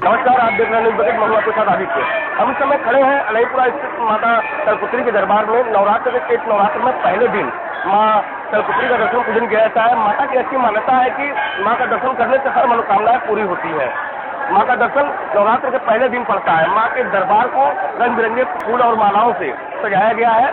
नमस्कार, आप देख रहे हैं न्यूज़ बकेट। मैं आपके साथ आदित्य। हम इस समय खड़े हैं अलईपुरा स्थित माता शैलपुत्री के दरबार में। नवरात्र के नवरात्र में पहले दिन माँ शैलपुत्री का दर्शन पूजन किया जाता है। माता की अच्छी मान्यता है कि माँ का दर्शन करने से हर मनोकामनाएं पूरी होती है। माँ का दर्शन नवरात्र के पहले दिन पड़ता है। माँ के दरबार को रंग बिरंगे फूल और मालाओं से सजाया गया है।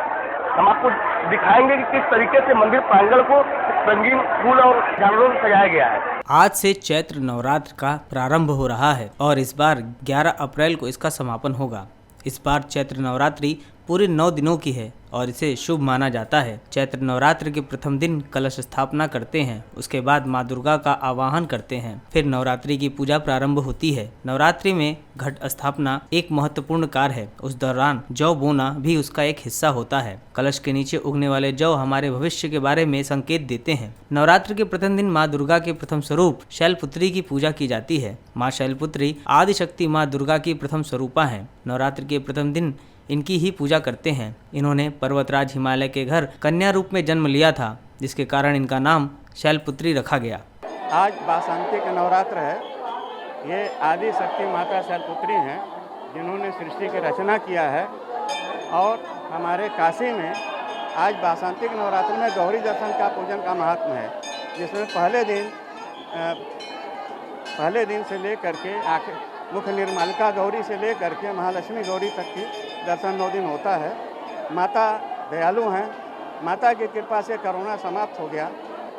हम आपको दिखाएंगे कि किस तरीके से मंदिर प्रांगण को रंगीन फूल और झालरों से सजाया गया है। आज से चैत्र नवरात्र का प्रारंभ हो रहा है और इस बार 11 अप्रैल को इसका समापन होगा। इस बार चैत्र नवरात्रि पूरे 9 दिनों की है और इसे शुभ माना जाता है। चैत्र नवरात्र के प्रथम दिन कलश स्थापना करते हैं, उसके बाद माँ दुर्गा का आवाहन करते हैं, फिर नवरात्रि की पूजा प्रारंभ होती है। नवरात्रि में घट स्थापना एक महत्वपूर्ण कार्य है। उस दौरान जौ बोना भी उसका एक हिस्सा होता है। कलश के नीचे उगने वाले जौ हमारे भविष्य के बारे में संकेत देते हैं। नवरात्र के प्रथम दिन माँ दुर्गा के प्रथम स्वरूप शैलपुत्री की पूजा की जाती है। माँ शैलपुत्री आदिशक्ति माँ दुर्गा की प्रथम स्वरूपा है। नवरात्र के प्रथम दिन इनकी ही पूजा करते हैं। इन्होंने पर्वतराज हिमालय के घर कन्या रूप में जन्म लिया था, जिसके कारण इनका नाम शैलपुत्री रखा गया। आज बासंती का नवरात्र है। ये आदि शक्ति माता शैलपुत्री हैं, जिन्होंने सृष्टि की रचना किया है। और हमारे काशी में आज बासंती के नवरात्र में गौरी दर्शन का पूजन का महात्म है, जिसमें पहले दिन से लेकर के आखिर मुख्य निर्मालिका गौरी से लेकर के महालक्ष्मी गौरी तक की दर्शन 9 दिन होता है। माता दयालु हैं। माता की कृपा से कोरोना समाप्त हो गया।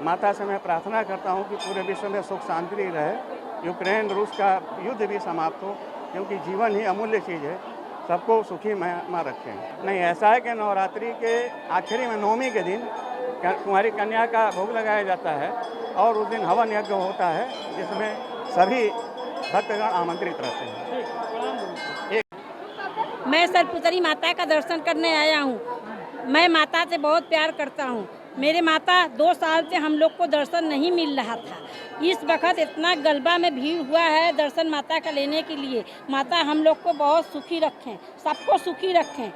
माता से मैं प्रार्थना करता हूं कि पूरे विश्व में सुख शांति रहे, यूक्रेन रूस का युद्ध भी समाप्त हो, क्योंकि जीवन ही अमूल्य चीज़ है। सबको सुखी माँ रखें। नहीं, ऐसा है कि नवरात्रि के आखिरी में नवमी के दिन कुंवारी कन्या का भोग लगाया जाता है और उस दिन हवन यज्ञ होता है, जिसमें सभी भक्तगण आमंत्रित रहते हैं। मैं शैलपुत्री माता का दर्शन करने आया हूँ। मैं माता से बहुत प्यार करता हूँ। मेरे माता 2 साल से हम लोग को दर्शन नहीं मिल रहा था। इस वक्त इतना गलबा में भीड़ हुआ है दर्शन माता का लेने के लिए। माता हम लोग को बहुत सुखी रखें, सबको सुखी रखें।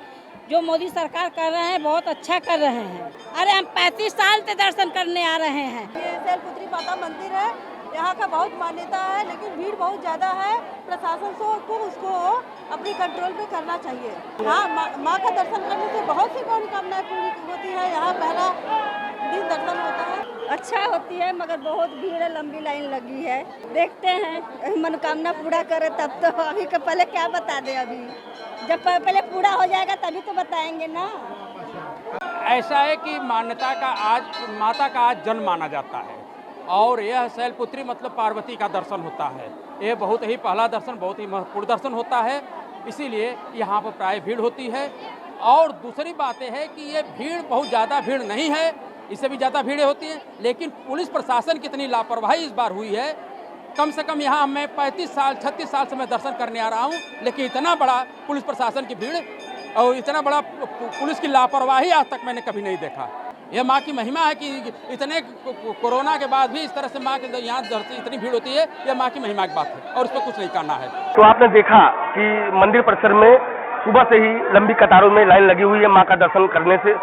जो मोदी सरकार कर रहे हैं बहुत अच्छा कर रहे हैं। अरे हम 35 साल से दर्शन करने आ रहे हैं। ये शैलपुत्री माता मंदिर है, यहाँ का बहुत मान्यता है, लेकिन भीड़ बहुत ज़्यादा है। प्रशासन को उसको अपनी कंट्रोल में करना चाहिए। हाँ, माँ का दर्शन करने से बहुत सी मनोकामनाएं पूरी होती है। यहाँ पहला दिन दर्शन होता है, अच्छा होती है, मगर बहुत भीड़ है, लंबी लाइन लगी है। देखते हैं मनोकामना पूरा करे तब तो। अभी के पहले क्या बता दें? अभी जब पहले पूरा हो जाएगा तभी तो बताएंगे ना। ऐसा है कि मान्यता का आज माता का आज जन्म माना जाता है और यह शैलपुत्री मतलब पार्वती का दर्शन होता है। ये बहुत ही पहला दर्शन, बहुत ही महत्वपूर्ण दर्शन होता है, इसीलिए यहाँ पर प्राय भीड़ होती है। और दूसरी बात यह है कि ये भीड़ बहुत ज़्यादा भीड़ नहीं है, इससे भी ज़्यादा भीड़ें होती हैं, लेकिन पुलिस प्रशासन की इतनी लापरवाही इस बार हुई है। कम से कम यहाँ मैं 36 साल से मैं दर्शन करने आ रहा हूँ, लेकिन इतना बड़ा पुलिस प्रशासन की भीड़ और इतना बड़ा पुलिस की लापरवाही आज तक मैंने कभी नहीं देखा। यह माँ की महिमा है कि इतने कोरोना के बाद भी इस तरह से माँ के यहाँ इतनी भीड़ होती है। यह माँ की महिमा की बात है और उस पर कुछ नहीं करना है। तो आपने देखा कि मंदिर परिसर में सुबह से ही लंबी कतारों में लाइन लगी हुई है। माँ का दर्शन करने से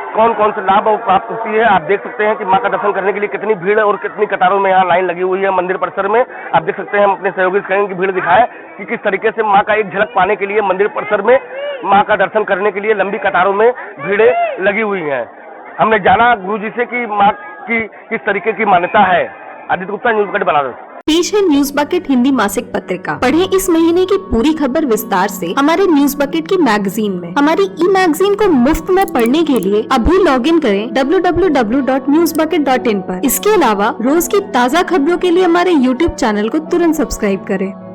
कौन कौन से लाभ प्राप्त होती है, आप देख सकते हैं कि माँ का दर्शन करने के लिए कितनी भीड़ और कितनी कतारों में यहाँ लाइन लगी हुई है मंदिर परिसर में। आप देख सकते हैं, हम अपने सहयोगी से कहेंगे कि भीड़ दिखाए कि किस तरीके से माँ का एक झलक पाने के लिए मंदिर परिसर में माँ का दर्शन करने के लिए लंबी कतारों में भीड़ें लगी हुई हैं। हमने जाना गुरुजी से कि माँ की किस तरीके की मान्यता है। Aditya Gupta, news bucket, Banaras. पेश है न्यूज बकेट हिंदी मासिक पत्रिका। पढ़ें इस महीने की पूरी खबर विस्तार से हमारे न्यूज बकेट की मैगजीन में। हमारी ई मैगजीन को मुफ्त में पढ़ने के लिए अभी लॉगिन करें www.newsbucket.in पर। इसके अलावा रोज की ताज़ा खबरों के लिए हमारे YouTube चैनल को तुरंत सब्सक्राइब करें।